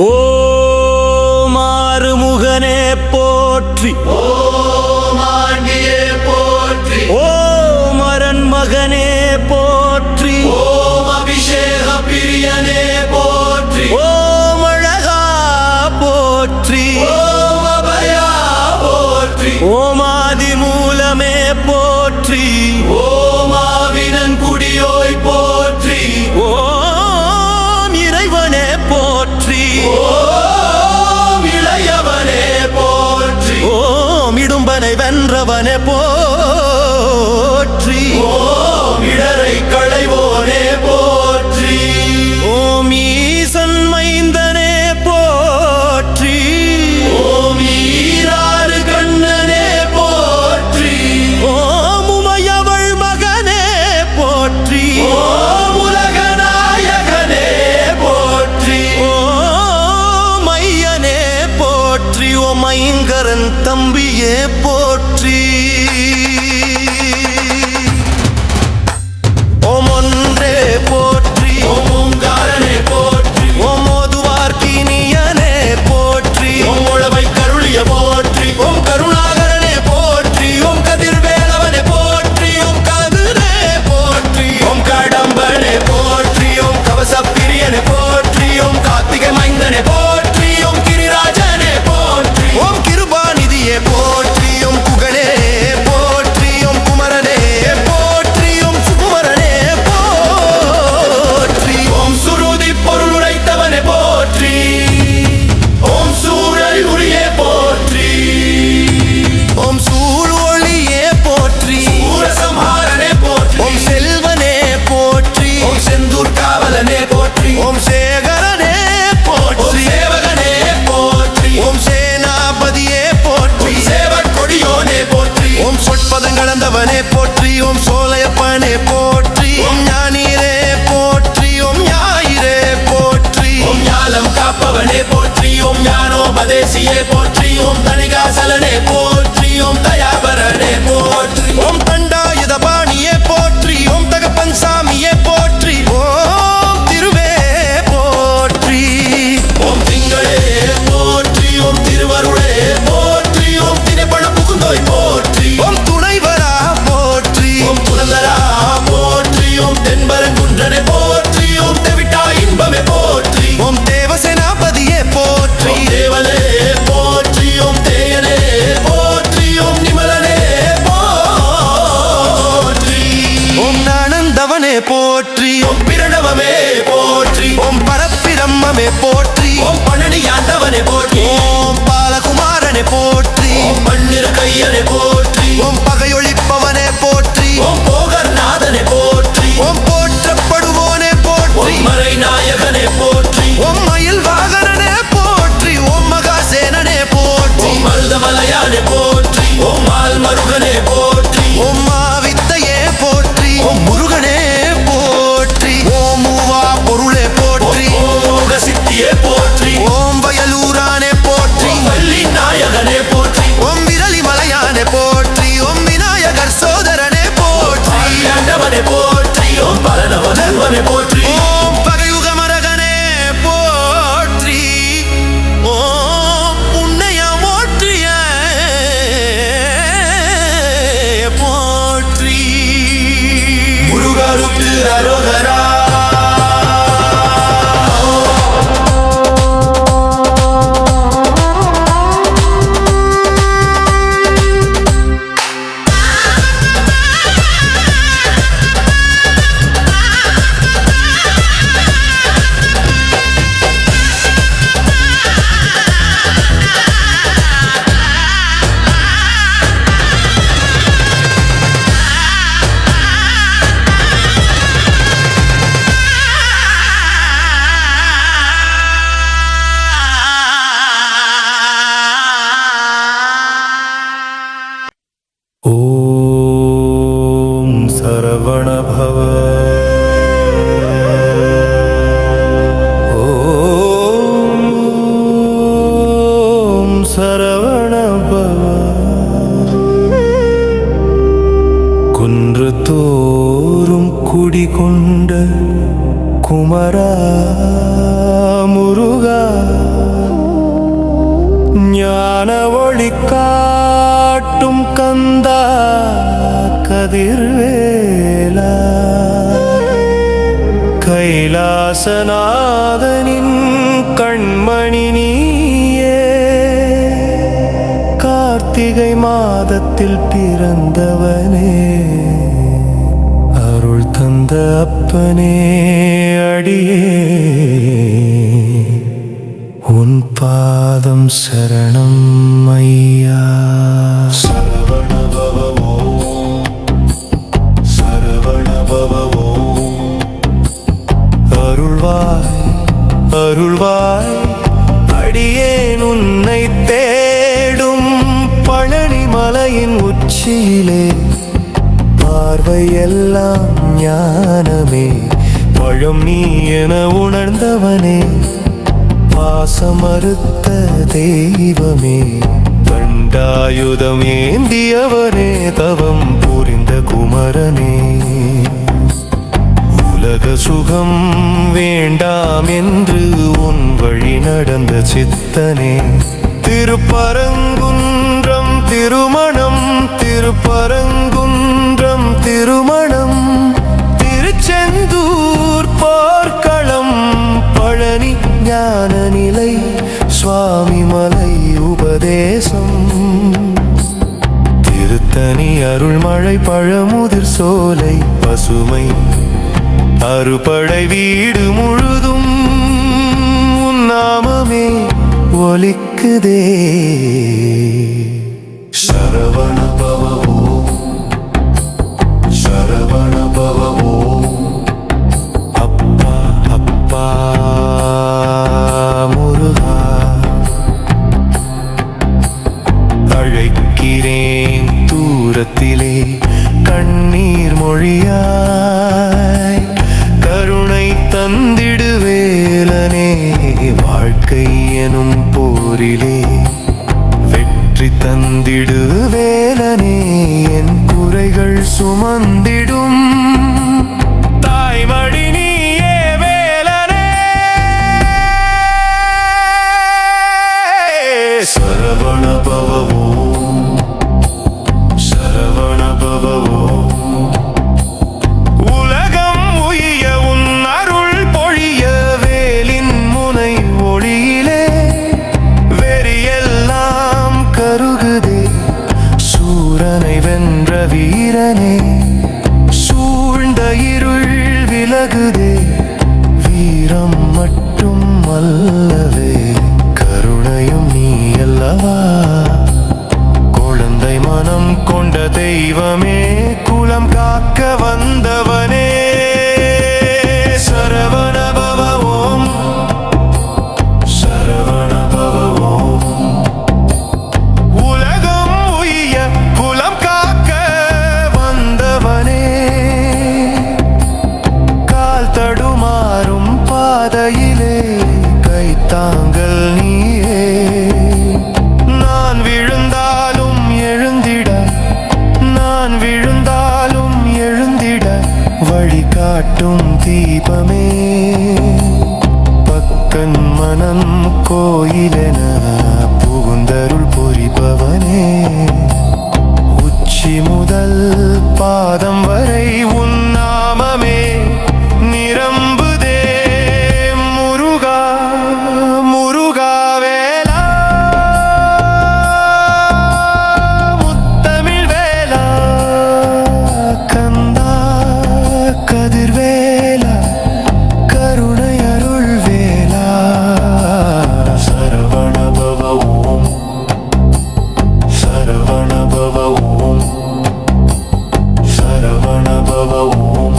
ஓம் ஆறுமுகனே போற்றி, ஓம் ஆண்டியே போற்றி, ஓம் அரண்மகனே போற்றி, ஓம் அபிஷேக பிரியனே போற்றி, ஓம் அழகா போற்றி, ஓம் அபயா போற்றி, ஓம் ஆதி மூலமே போற்றி, ஓம் ஆவினன் குடியோய் போற்றி, ஓம் இறைவனே போற்றி, ஓம் இளையவனே போற்றி, ஓம் இடும்பனை வென்றவனே போற்றி, ஓம் இடரை களைவோனே போற்றி, ஓம் ஈசன் மைந்தனே போற்றி, ஓம் ஈராறு கண்ணனே போற்றி, ஓம் உமையவள் மகனே போற்றி, ஓம் உலக நாயகனே போற்றி, ஓம் ஐயனே போற்றி, ஓம் ஐங்கரன் தம்பியே போற்றி, ஓம் ஒன்றே போற்றி, ஓம் ஓங்காரனே போற்றி, ஓம் ஓதுவார்க்கினியனே போற்றி, ஓம் உழவை கருளிய போற்றி, ஓம் கருணாகரனே போற்றி, ஓம் கதிர்வேலவனே போற்றி, ஓம் கதிரே போற்றி, ஓம் கடம்பனே போற்றி, ஓம் கவசப்பிரியனே போற்றி, ஓம் கார்த்திகை மைந்தனே போற்றி, ஓம் கிரிராஜனே போற்றி, ஓம் கிருபாநிதியே போற்றி, ஓம் குகனே போற்றி, ஓம் குமரனே போற்றி, ஓம் சுகுமரனே போற்றி, ஓம் சுருதி பொருள் உரைத்தவனே போற்றி, ஓம் சூழல் உரியே போற்றி, ஓம் சூழ் ஒளியே போற்றி, சூரசம்ஹாரனே போற்றி, ஓம் செல்வனே போற்றி, ஓம் செந்தூர் காவலனே போற்றி, ஓம் சேகரனே ஓம் போற்றி, சேவகனே போற்றி, ஓம் சேனாபதியே போற்றி, ஓம் சேவற்கொடியோனே போற்றி, ஓம் சொற்பதங்களந்தவனே போற்றி, ஓம் சோலையப்பனே போற்றி, ஓம் ஞானீரே போற்றி, ஓம் ஞாயிறே போற்றி, ஓம் ஞாலம் காப்பவனே போற்றி, ஓம் ஞானோபதேசியே போற்றி, ஓம் தணிகாசலனே போற்றி, ஓம் தயாபரனே போற்றி, ஓம் தண்டாயுதபாணியே போற்றி, ஓம் தகப்பன் சாமியே போற்றி, ஓம் திருவே போற்றி, ஓம் திங்களே போற்றி, ஓம் திருவருளே போற்றி, ஓம் தினைப்பழ புகுந்தோய் போற்றி, ஓம் துணைவரா போற்றி, ஓம் துறந்தரா போற்றி, ஓம் தென்பரங்குன்றனே போற்றி, ஓம் தெவிட்டா இன்பமே போற்றி, ஓம் தேவசேனாபதியே போற்றி, ஓம் தேவனே போற்றி, ஓம் தேயனே போற்றி, ஓம் நிமலனே போற்றி, ஓம் நானந்தவனே போற்றி, ஓம் பிரணவமே போற்றி, ஓம் பரப்பிரம்மமே போற்றி, ஓம் பழனியாண்டவனே போற்றி, ஓம் பாலகுமாரனே போற்றி, ஓம் மண்ணிற கையனே போற்றி, ஓம் பகையொழிப்பவனே போற்றி, ஓம் போகர்நாதனே போற்றி, ஓம் போற்றப்படுவோனே போற்றி, ஓம் மறை நாயகனே போற்றி, ஓம் மயில் வாகனனே போற்றி, ஓம் மகாசேனனே போற்றி, ஓம் மருதமலையானே போற்றி, ஓம் மால்மருகனே போற்றி, ஓம் மாவித்தையே போற்றி, ஓம் முருகனே போற்றி, ஓம் மூவா பொருளே போற்றி, ஓம் மோக சித்தியே போற்றி, ஓம் வயலூரானே போற்றி, ஓம் வள்ளி நாயகனே போற்றி, ஓம் விரலி மலையானே போற்றி, ஞான ஒளி காட்டும் கந்தா கதிர்வேலா கைலாசநாதனின் கண்மணி நீயே கார்த்திகை மாதத்தில் பிறந்தவனே அருள் தந்த அப்பனே அடியே உன் பாதம் சரணம் ஐயா சரவண பவ ஓம் சரவண பவ ஓம் அருள்வாய் அருள்வாய் அடியேன் உன்னை தேடும் பழனி மலையின் உச்சியிலே பார்வையெல்லாம் ஞானமே பழம் நீ என உணர்ந்தவனே பாசமறுத்த தெய்வமே தண்டாயுதம் ஏந்தியவனே தவம் புரிந்த குமரனே உலக சுகம் வேண்டாம் என்று உன் வழி நடந்த சித்தனே திருப்பரங்குன்றம் திருமணம் திருப்பரங்குன்றம் திருமணம் திருச்செந்தூர் போர்க்களம் பழனி ஞான நிலை சுவாமி மலை உபதேசம் திருத்தணி அருள்மழை பழமுதிர் சோலை பசுமை அறுபடை வீடு முழுதும் உன் நாமமே ஒலிக்குதே சரவண பவ ஓம் சரவண பவ ஓம் அப்பா அப்பா முருகா அழைக்கிறேன் தூரத்திலே கண்ணீர் மொழியாய் கருணை தந்திடுவேலனே வாழ்க்கை எனும் போரிலே வெற்றி தந்திடுவேலனே என் குறைகள் சுமந்திடும் தாய்மடி நீயே வேலனே சரவண பவ ஓம் சரவண பவ ஓம் உலகம் உய்ய உன் அருள் பொழிய வேலின் முனை ஒளியிலே வெறியெல்லாம் கருகுதே சூரனை வென்ற வீரனே சூழ்ந்த இருள் விலகுதே வீரம் மட்டும் அல்லவே கருணையும் நீ அல்லவா குழந்தை மனம் கொண்ட தெய்வமே குலம் காக்க வந்தவனே சரவண பவ ஓம் சரவண பவ ஓம் உலகம் உய்ய குலம் காக்க வந்தவனே கால் தடுமாறும் பாதையிலே கைத்தாங்கல் நீயே நான் விழுந்தாலும் எழுந்திட நான் விழுந்தாலும் எழுந்திட வழிகாட்டும் தீபமே பக்கன் மனம் கோயிலென புகுந்தருள் புரிபவனே உச்சி முதல் பாதம் வரை உன் நாமமே நிரம்புதே முருகா முருகா வேலா முத்தமிழ் வேலா கந்தா கதிர்வேலா கருணை அருள் வேலா சரவண பவ ஓம் சரவண பவ ஓம் சரவண பவ ஓம்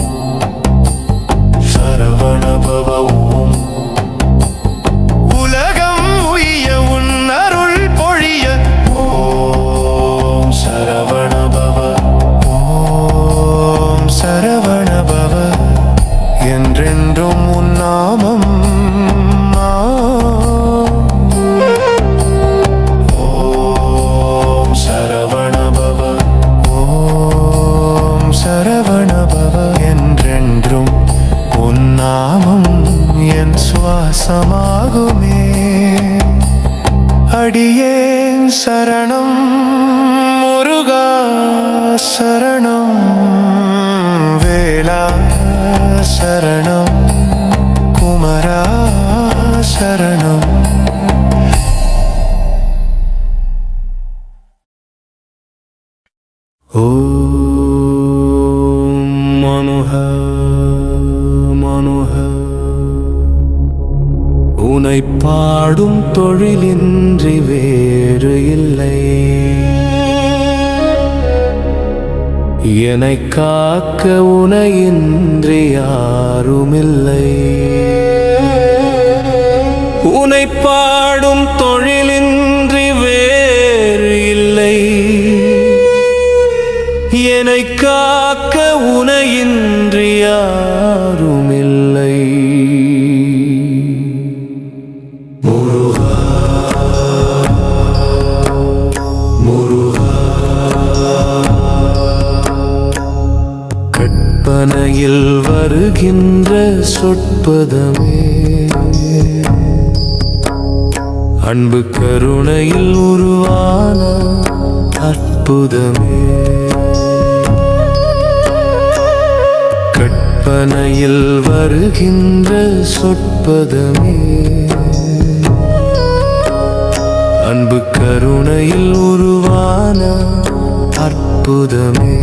அடியேன் சரணம் முருகா சரணம் வேலா சரணம் குமரா சரணம். ஓம் மனுஹ மனுஹ உனை பாடும் தொழிலின்றி வேறு இல்லை, என்னை காக்க உனையின்றி யாருமில்லை. உனை பாடும் தொழிலின்றி வேறு இல்லை, என்னை காக்க உனையின்றி யாருமில்லை. கற்பனையில் வருகின்ற சொற்பதமே, அன்பு கருணையில் உருவான அற்புதமே. கற்பனையில் வருகின்ற சொற்பதமே, அன்பு கருணையில் உருவான அற்புதமே.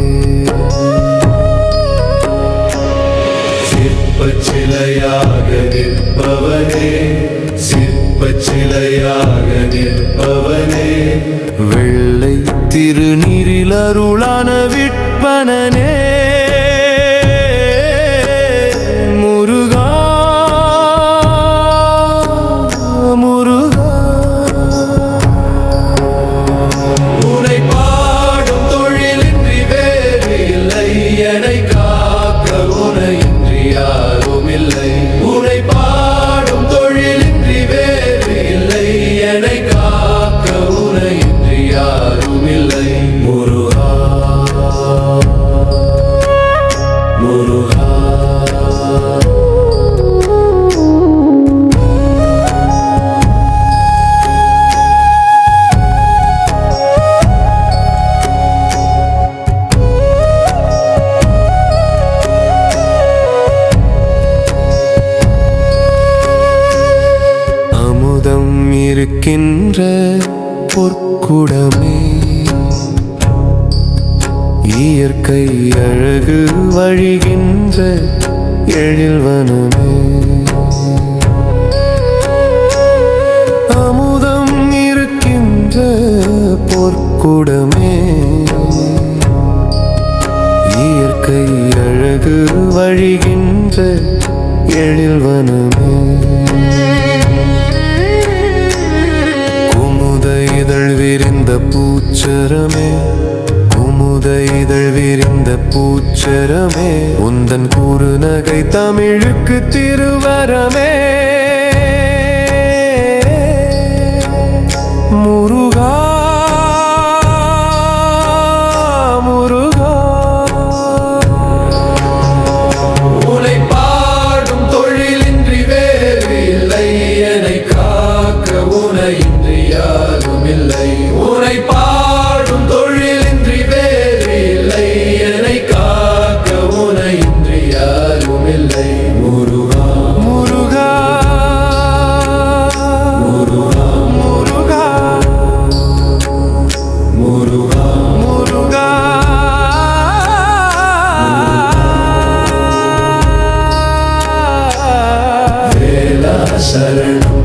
சிற்பச்சிலையாக நிற்பவனே, சிற்பச்சிலையாக நிற்பவனே, வெள்ளை திருநீரில் அருளான விற்பனனே, முருகா முருகா. உனை பாடும் தொழிலின்றி வேறு இல்லை, என்னை காக்க உனையின்றி யாருமில்லை. உனை பாடும் தொழிலின்றி வேறு இல்லை, என்னை காக்க உனையின்றி யாருமில்லை. முருகா முருகா. அமுதம் இருக்கின்ற பொற்குடமே, இயற்கை அழகு வழிகின்ற எழில்வனமே. அமுதம் இருக்கின்ற பொற்குடமே, இயற்கை அழகு வழிகின்ற எழில்வனமே. குமுத இதழ் விரிந்த பூச்சரமே, குமுத இதழ் விரிந்த பூச்சரமே, உந்தன் குறுநகை தமிழுக்கு திருவரமே. முருகா முருகா. உனை பாடும் தொழிலின்றி வேறு இல்லை, என்னை காக்க உனையின்றி யாருமில்லை. உனை பாடும் தொழிலின்றி வேறு இல்லை, என்னை காக்க உனையின்றி யாருமில்லை. முருகா முருகா முருகா முருகா முருகா முருகா. வேலா சரணம்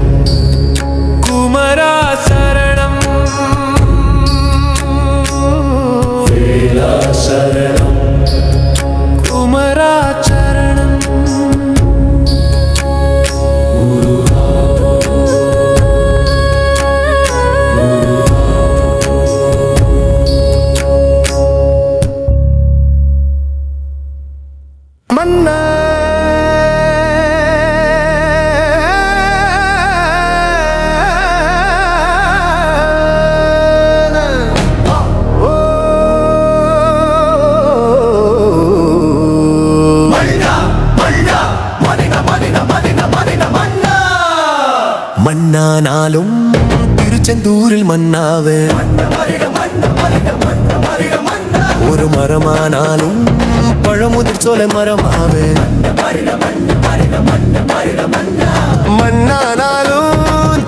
குமரா சரணம், வேலா சரணம் குமரா சரணம். மன்னா மன்னானாலும் திரு திருச்செந்தூரில் மன்னாவே ஒரு மரமானாலும் பழமுதிர் சோலை மரமாவே மண்ணானாலும்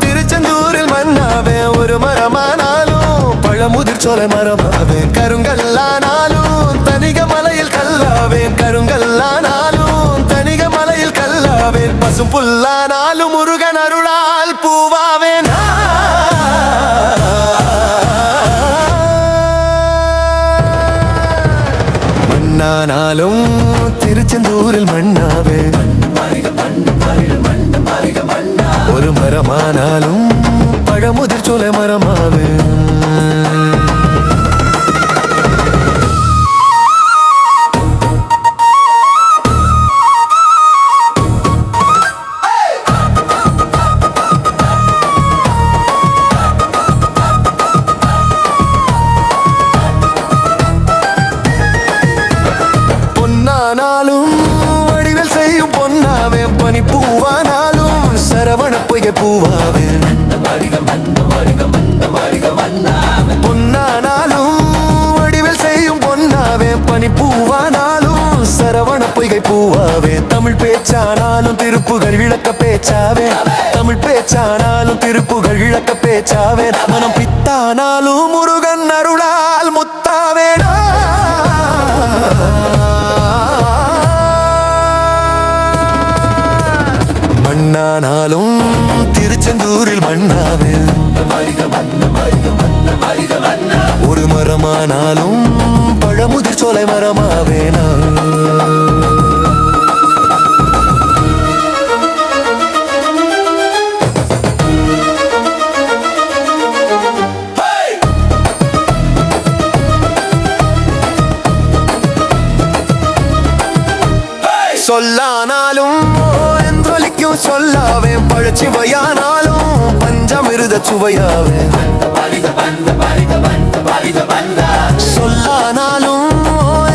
திருச்செந்தூரில் மன்னாவே ஒரு மரமானாலும் பழமுதிர் சோலை மரமாவே கருங்கல்லானாலும் தனிக மலையில் கல்லாவேன் கருங்கல்லானாலும் தனிக மலையில் கல்லாவேன் பசும் புல்லானாலும் முருகன் அருளால் பூவாவேன் மண்ணானாலும் திருச்செந்தூரில் மண்ணாவே ஒரு மரமானாலும் பழமுதிர் சோலை மரமாவே பொன்னானாலும் வடிவில் செய்யும் பொன்னாவே பனி பூவானாலும் சரவண பொய்கை பூவாவே பொன்னானாலும் வடிவில் செய்யும் பொன்னாவே பனி பூவானாலும் சரவண பொய்கை பூவாவே தமிழ் பேச்சானாலும் திருப்புகழ் விளக்க பேச்சாவே தமிழ் பேச்சானாலும் திருப்புகழ் விளக்க பேச்சாவே மனம் பித்தானாலும் முருகன் அருளால் முத்தாவே மண்ணானாலும் திருச்செந்தூரில் மண்ணாவே ஒரு மரமானாலும் பழமுதிர் சோலை மரமாவே சொல்லானாலும் என்றொலிக்கும் சொல்லாவே பழச்சுவையானாலும் பஞ்சமிருத சுவையாவே சொல்லானாலும்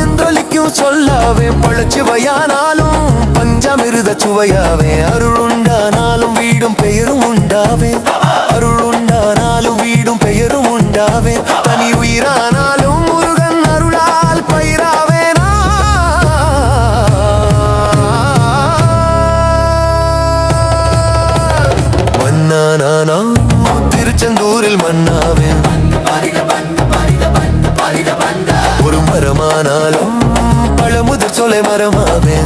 என்றொலிக்கும் சொல்லாவே பழச்சுவையானாலும் பஞ்சமிருத சுவையாவே அருளுண்டானாலும் வீடும் பெயரும் உண்டாவே அருளுண்டானாலும் வீடும் பெயரும் உண்டாவே தனி உயிரானாலும் முருகன் அருளால் பயிராவே மண்ணானாலும் திருச்செந்தூரில் மண்ணாவே ஒரு மரமானாலும் பழமுதிர் சோலை மரமாவே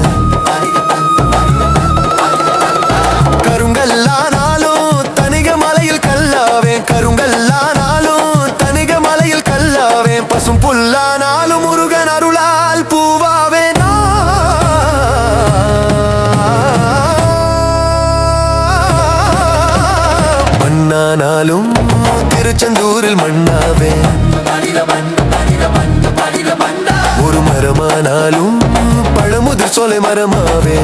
கருங்கல்லானாலும் தனிக மலையில் கல்லாவே கருங்கல்லானாலும் தனிக மலையில் கல்லாவே பசும் புல்லானாலும் முருகன் அருளால் பூவாவே மண்ணானாலும் திருச்செந்தூரில் மண்ணாவே ஒரு மரமானாலும் பழமுதிர் சோலை மரமாவே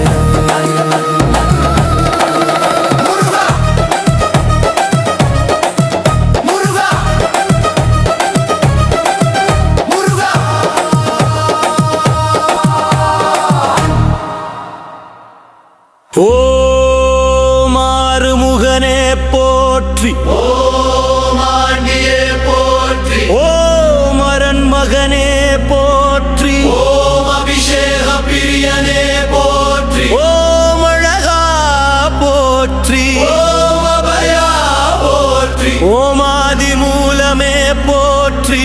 ஓ மாறுமுகனே போற்றி ஓ மாண்டியே போற்றி ஓ மரன் மகனே போற்றி ஓம் அபிஷேக பிரியனே போற்றி ஓம் அழகா போற்றி ஓம் அபயா போற்றி ஓம் ஆதி மூலமே போற்றி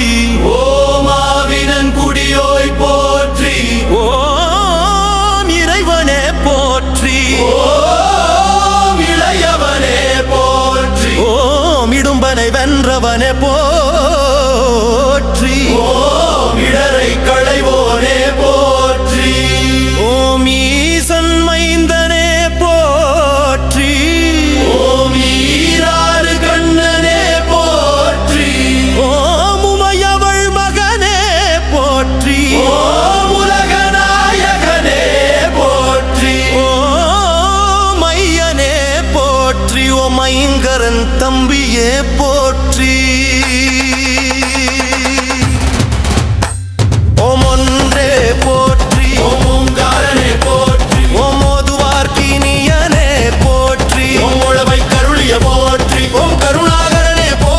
ஓம் ஆவினன் குடியோய் போற்றி ஓம் இறைவனே போற்றி ஓம் இளையவனே போற்றி ஓம் இடும்பனை வென்றவனே போற்றி ஓம் இடரை களைவோனே போற்றி ஓம் ஈசன் மைந்தனே போற்றி ஓம் ஈராறு கண்ணனே போற்றி ஓம் உமையவள் மகனே போற்றி ஓம் உலகநாயகனே போற்றி ஓம் ஐயனே போற்றி ஓம் ஐங்கரன் தம்பியே போற்றி ஓம் ஒன்றே போற்றி ஓம் ஓங்காரனே போற்றி ஓம் ஓதுவார்க்கினியனே போற்றி ஓம் உழவை கருளிய போற்றி ஓம் கருணாகரனே போற்றி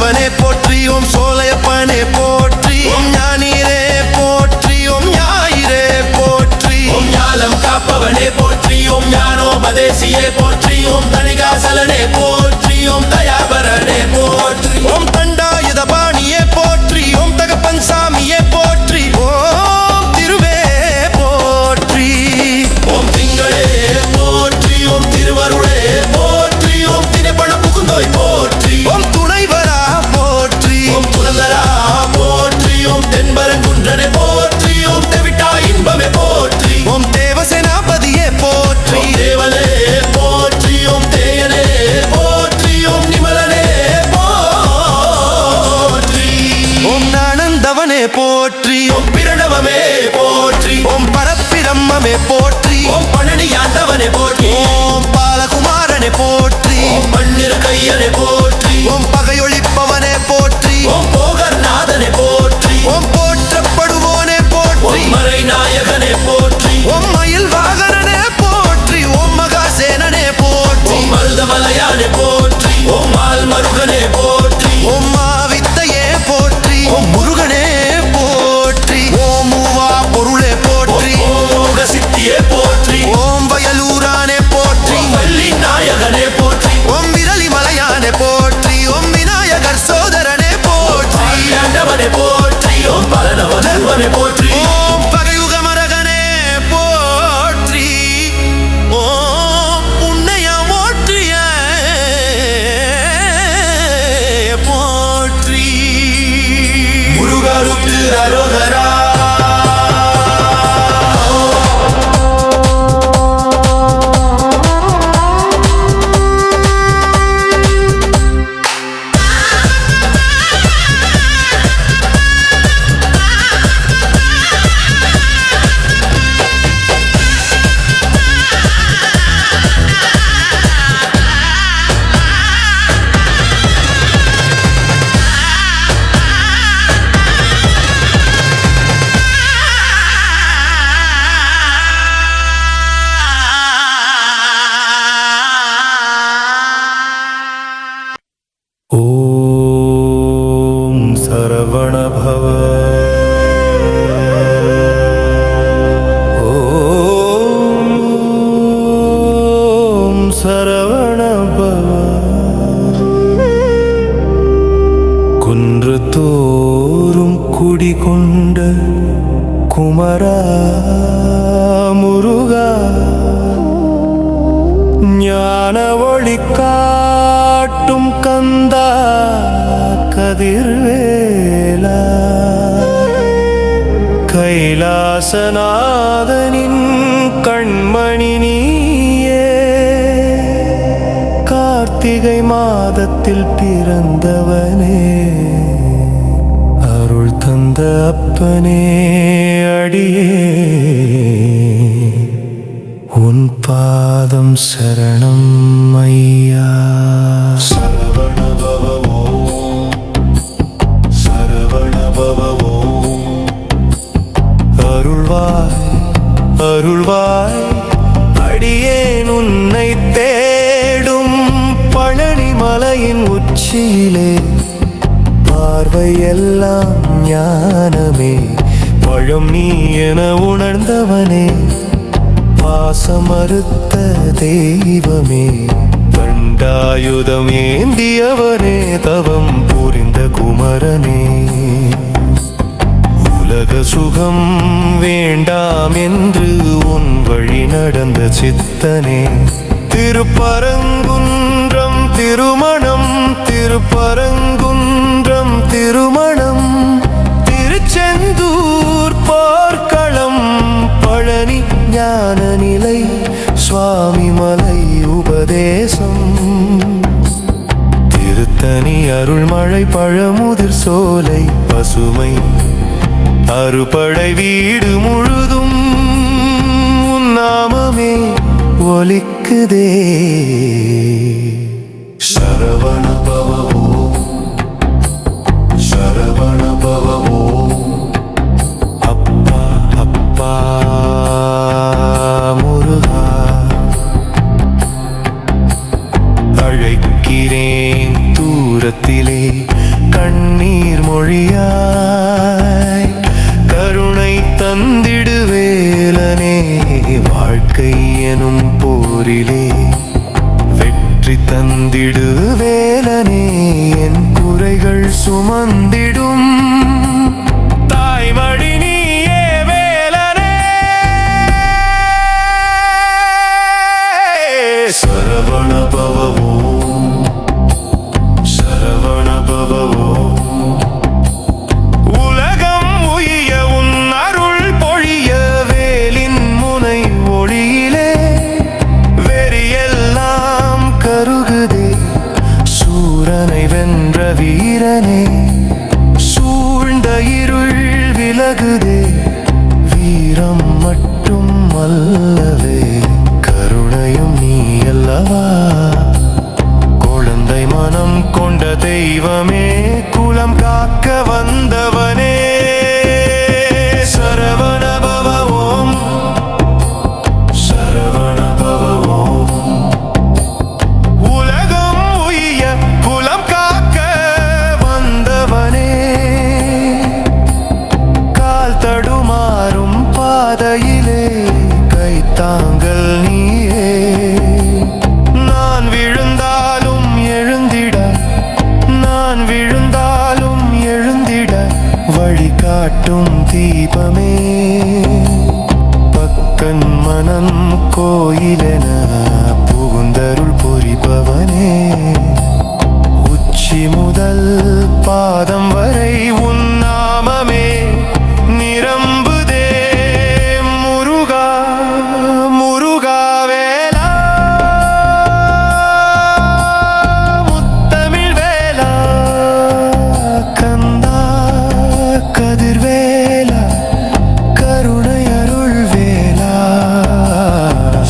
ஆண்டவனே போற்றி ஓம் சோலையப்பனே போற்றி ஓம் ஞானீரே போற்றி ஓம் ஞாயிறே போற்றி ஓம் ஞாலம் காப்பவனே போற்றி ஓம் ஞானோபதேசியே போற்றி ஓம் தணிகாசலனே போற்றி ஓம் தயாபரனே போற்றி ஓம் தண்டாயுத பாணியே போற்றி ஓம் தகப்பன் சாமியே போற்றி ஓம் திருவே போற்றி ஓம் திங்களே போற்றி ஓம் திருவருளே போற்றி ஓம் தினைப்பண புகுந்தோய் போற்றி ஓம் துணைவரா போற்றி ஓம் துறந்தரா போற்றி ஓம் தென்பரங்குன்றனே போற்றி ஓம் தெவிட்டா இன்பமே போற்றி ஓம் தேவசேனாபதியே போற்றி ஓம் தேவனே போற்றி ஓம் தேயனே போற்றி ஓம் நிமலனே போற்றி ஓம் நானந்தவனே போற்றி ஓம் பிரணவமே போற்றி ஓம் பரப்பிரம்மமே போற்றி ஓம் பழனியாண்டவனே போற்றி ஓம் பாலகுமாரனே போற்றி ஓம் பன்னிரு கையனே போற்றி ஓம் பகையொழிப்பவனே போற்றி ஓம் போகர்நாதனே போற்றி ஓம் போற்றப்படுவோனே போற்றி ஓம் மறை நாயகனே போற்றி ஓம் மயில் வாகனனே போற்றி ஓம் மகாசேனனே போற்றி ஓம் மருதமலையானே போற்றி ஓம் மால் மருகனே போற்றி ஓம் மாவித்தையே போற்றி ஓம் முருகனே போற்றி ஓம் மூவா பொருளே போற்றி ஓம் மோக சித்தியே போற்றி ஓம் வயலூரானே போற்றி ஓம் வள்ளி நாயகனே போற்றி ஓம் விரலி மலையானே போற்றி ஓம் விநாயகர் சோதரனே போற்றி ஆண்டவனே போற்றி ஓம் பலனவனே போற்றி ஓம் பகையுகமரகனே போற்றி ஓம் புண்ணியமோற்றிய போற்றி முருகருக்கு அரோகரா ஓம் சரவணபவ ஓம் சரவணபவ குன்று தோறும் குடிகொண்ட குமரா முருகா ஞான ஒளி காட்டும் கந்தா கதிர்வேலா கைலாசநாதனின் கண்மணி நீயே கார்த்திகை மாதத்தில் பிறந்தவனே அருள் தந்த அப்பனே அடியே உன் பாதம் சரணம் ஐயா சரவணபவோ சரவணபவோ அருள்வாய் அருள்வாய் அடியேன் உன்னை தேடும் பழனி மலையின் உச்சியிலே பார்வையெல்லாம் ஞானமே பழம் நீ என உணர்ந்தவனே பாசமறுத்த தெய்வமே தண்டாயுதம் ஏந்தியவனே தவம் புரிந்த குமரனே உலக சுகம் வேண்டாம் என்று உன் வழி நடந்த சித்தனே திருப்பரங்குன்றம் திருமணம் திருப்பரங்குன்றம் திருமணம் திருச்செந்தூர் போர்க்களம் பழனி ஞான நிலை சுவாமி மலை உபதேசம் திருத்தணி அருள்மழை பழமுதிர் சோலை பசுமை அறுபடை வீடு முழுதும் உன் நாமமே ஒலிக்குதே சரவண பவோ சரவண பவோ அப்பா அப்பா முருகா அழைக்கிறேன் தூரத்திலே பொறியாய் கருணை தந்திடு வேலனே. வாழ்க்கை எனும் போரிலே வெற்றி தந்திடு வேலனே. என் குறைகள் சுமந்திடும் தாய்மடி நீயே வேலனே. சரவண பவ ஓம், சரவண பவ ஓம். உலகம் உய்ய உன் அருள் பொழிய வேலின் முனை ஒளியிலே வெறியெல்லாம் கருகுதே. சூரனை வென்ற வீரனே, சூழ்ந்த இருள் விலகுதே. வீரம் மட்டும் அல்லவே, கருணையும் நீ அல்லவா. குழந்தை மனம் கொண்ட தெய்வமே, குலம் காக்க வந்தவனே. சரவண பவ ஓம், சரவண பவ ஓம். உலகம் உய்ய குலம் காக்க வந்தவனே. கால் தடுமாறும் பாதையிலே கைத்தாங்கல் நீயே. நான் விழுந்தாலும் எழுந்திட, நான் விழுந்தாலும் எழுந்திட வழிகாட்டும் தீபமே. பக்கன் மனம் கோயிலென புகுந்தருள் புரிபவனே. உச்சி முதல் பாதம் வரை உன் நாமமே நிரம்புதே. முருகா முருகா வேலா, முத்தமிழ் வேலா, கந்தா கதிர்வேலா, கருணை அருள் வேலா.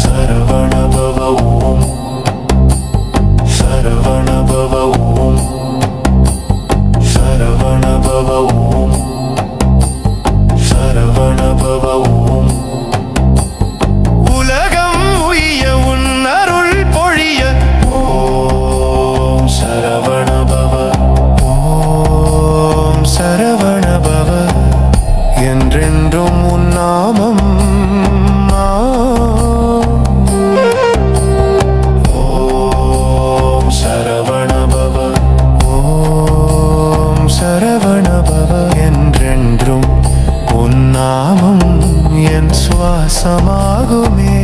சரவண பவ ஓம், சரவண பவ ஓம், சரவண பவ ஓம், சரவண பவ ஓம். உலகம் உய்ய உன் அருள் பொழிய ஓம் சரவண பவ, ஓம் சரவண பவ. என்றென்றும் உன் நாமம் ஓம் சரவண பவ, ஓம் சரவண பவ. என்றென்றும் உன் நாமம் என் சுவாசமாகுமே.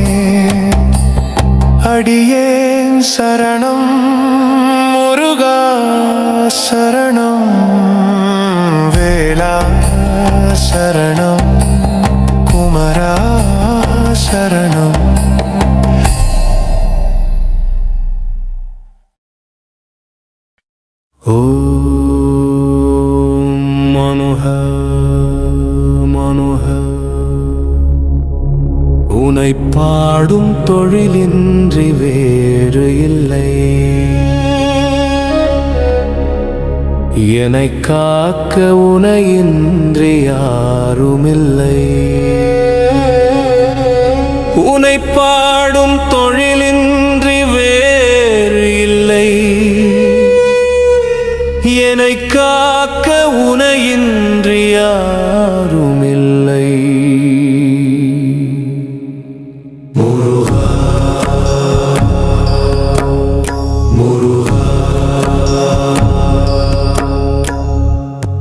அடியேன் சரணம் முருகா சரணம், வேலா சரணம், குமரா சரணம். ஓம் மனுஹ மனுஹ. உனை பாடும் தொழிலின்றி வேறு இல்லை. என்னை காக்க உனையின்றி யாருமில்லை. உனை பாடும் தொழிலின்றி வேறு இல்லை. என்னை காக்க உனையின்றி யாருமில்லை. முருகா முருகா.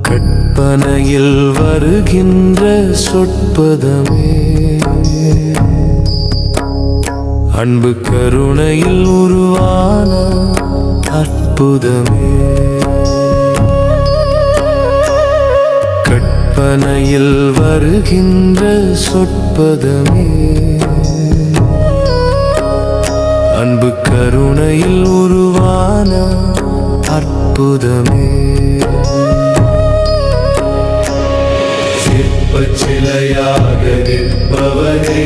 கற்பனையில் வருகின்ற சொற்பதமே, அன்பு கருணையில் உருவான அற்புதமே. கற்பனையில் வருகின்ற சொற்பதமே, அன்பு கருணையில் உருவான அற்புதமே. சிற்பச்சிலையாக நிற்பவனே,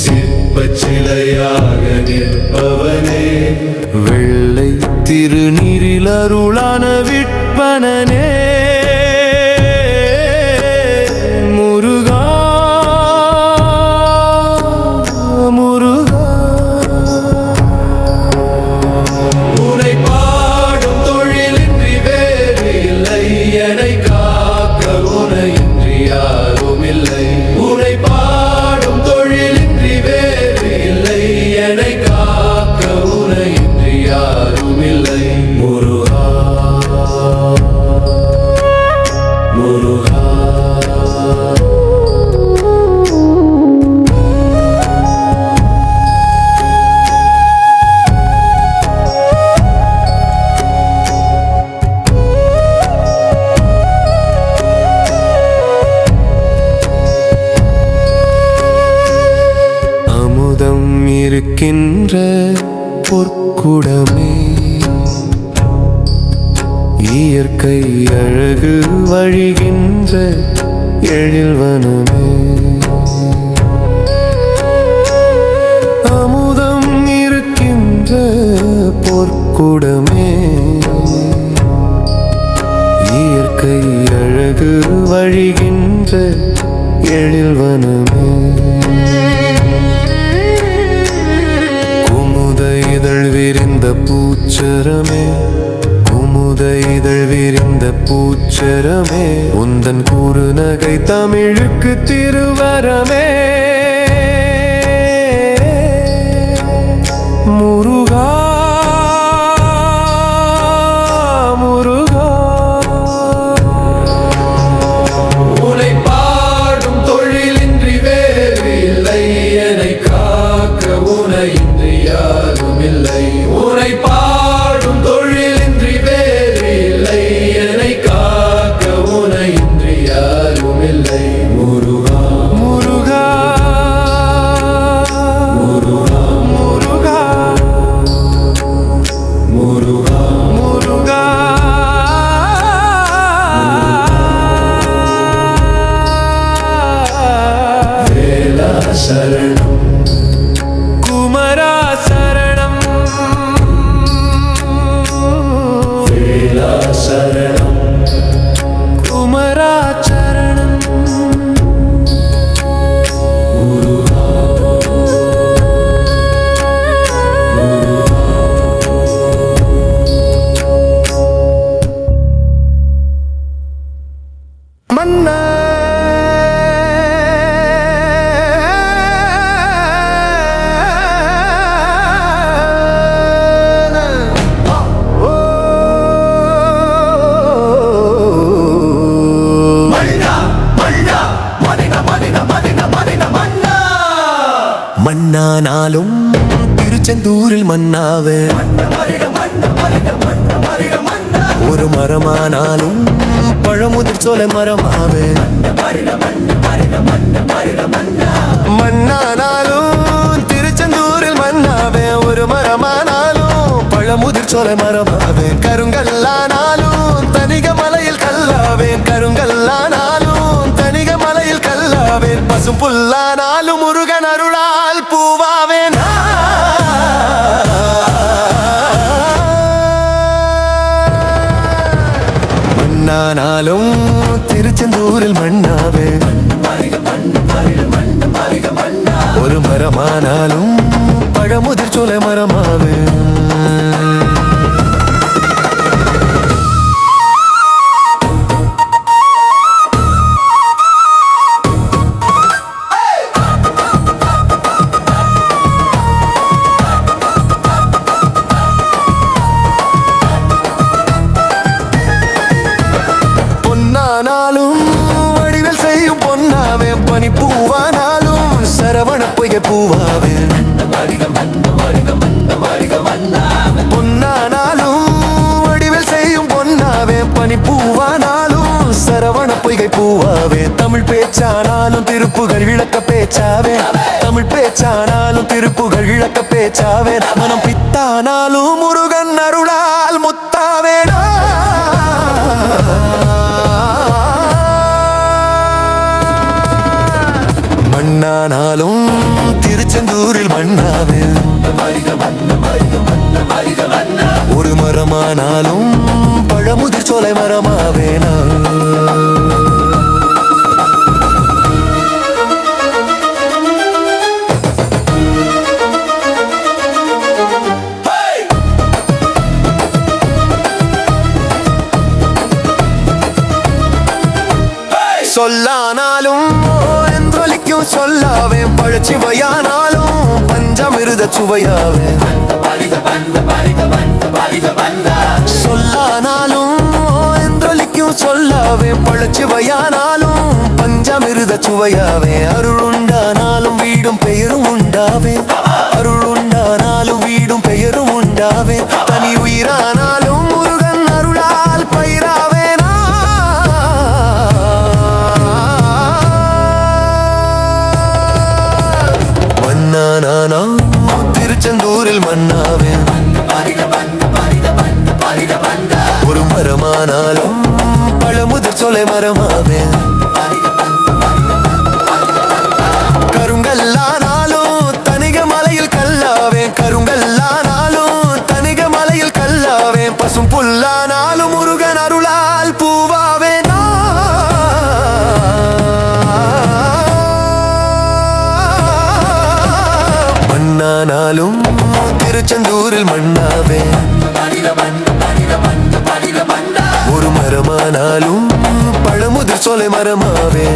சிற்பச்சிலையாக நிற்பவனே. வெள்ளை திருநீரில் அருளான விற்பனனே. முருகா முருகா. உனை பாடும் தொழிலின்றி வேறு இல்லை. என்னை இயற்கை அழகு வழிகின்ற எழில்வனமே, அமுதம் இருக்கின்ற பொற்குடமே, இயற்கை அழகு வழிகின்ற எழில்வனமே, குமுத இதழ் விரிந்த பூச்சரமே, குமுத இதழ் விரிந்த பூச்சரமே, உந்தன் குறுநகை தமிழுக்கு திருவரமே, முருகா முருகா. உனை பாடும் தொழிலின்றி வேறு இல்லை, என்னை காக்க உனையின்றி யாரும் இல்லை. உனை பாடும் தொழிலின்றி வேறு இல்லை, என்னை காக்க உனையின்றி யாரும் இல்லை. முருகா முருகா முருகா முருகா முருகா முருகா. வேலா சரணம் குமரா சரணம், வேலா சரணம் குமரா சரணம். மன்னா மன்னானாலும் திருச்செந்தூரில் மன்னாவே, ஒரு மரமானாலும் பழமுதிர் சோலை மரமாவே, மன்னானாலும் திருச்செந்தூரில் மன்னாவே, ஒரு மரமானாலும் பழமுதிர் சோலை மரமாவே, கருங்கல்லானாலும் தனிக மலையில் கல்லாவேன், கருங்கல்லானாலும் தனிக மலையில் கல்லாவேன், பசும் புல்லானாலும் முருகன் அருளால் பூவாவேன். மன்னானாலும் திருச்செந்தூரில் மன்னாவே, ஒரு மரமானாலும் பழமுதிர் சோலை மரமாவே. பொன்னானாலும் வடிவில் செய்யும் பொன்னாவே, பனிப்பூவானாலும் சரவண பொய்கை பூவாவே, பொன்னானாலும் வடிவில் செய்யும் பொன்னாவே, பனிப்பூவானாலும் சரவண பொய்கை பூவாவே, தமிழ் பேச்சானாலும் திருப்புகழ் விளக்க பேச்சாவே, தமிழ் பேச்சானாலும் திருப்புகழ் விளக்க பேச்சாவே, மனம் பித்தானாலும் முருகன் அருளால் முத்தாவே. மன்னானாலும் திருச்செந்தூரில் மன்னாவே, ஒரு மரமானாலும் பழமுதிர் சோலை மரமாவேனா. சொல்லானாலும் என்றொலிக்கும் சொல்லாவே, பழச்சிவையானாலும் பஞ்சமிருத சுவையாவே, சொல்லானாலும் என்றொலிக்கும் சொல்லாவே, பழச்சிவையானாலும் பஞ்சமிருத சுவையாவே, அருளுண்டானாலும் வீடும் பெயரும் உண்டாவே, அருளுண்டானாலும் வீடும் பெயரும் உண்டாவே, தனி உயிரானாலும் முருகன் அருளால் பயிராவே. மன்னானாலும் திருச்செந்தூரில் மன்னாவே, ஒரு மரமான புல்லானாலும் முருகன் அருளால் பூவாவே மண்ணானாலும் திருச்செந்தூரில் மண்ணாவே ஒரு மரமானாலும் பழமுதிர் சோலை மரமாவே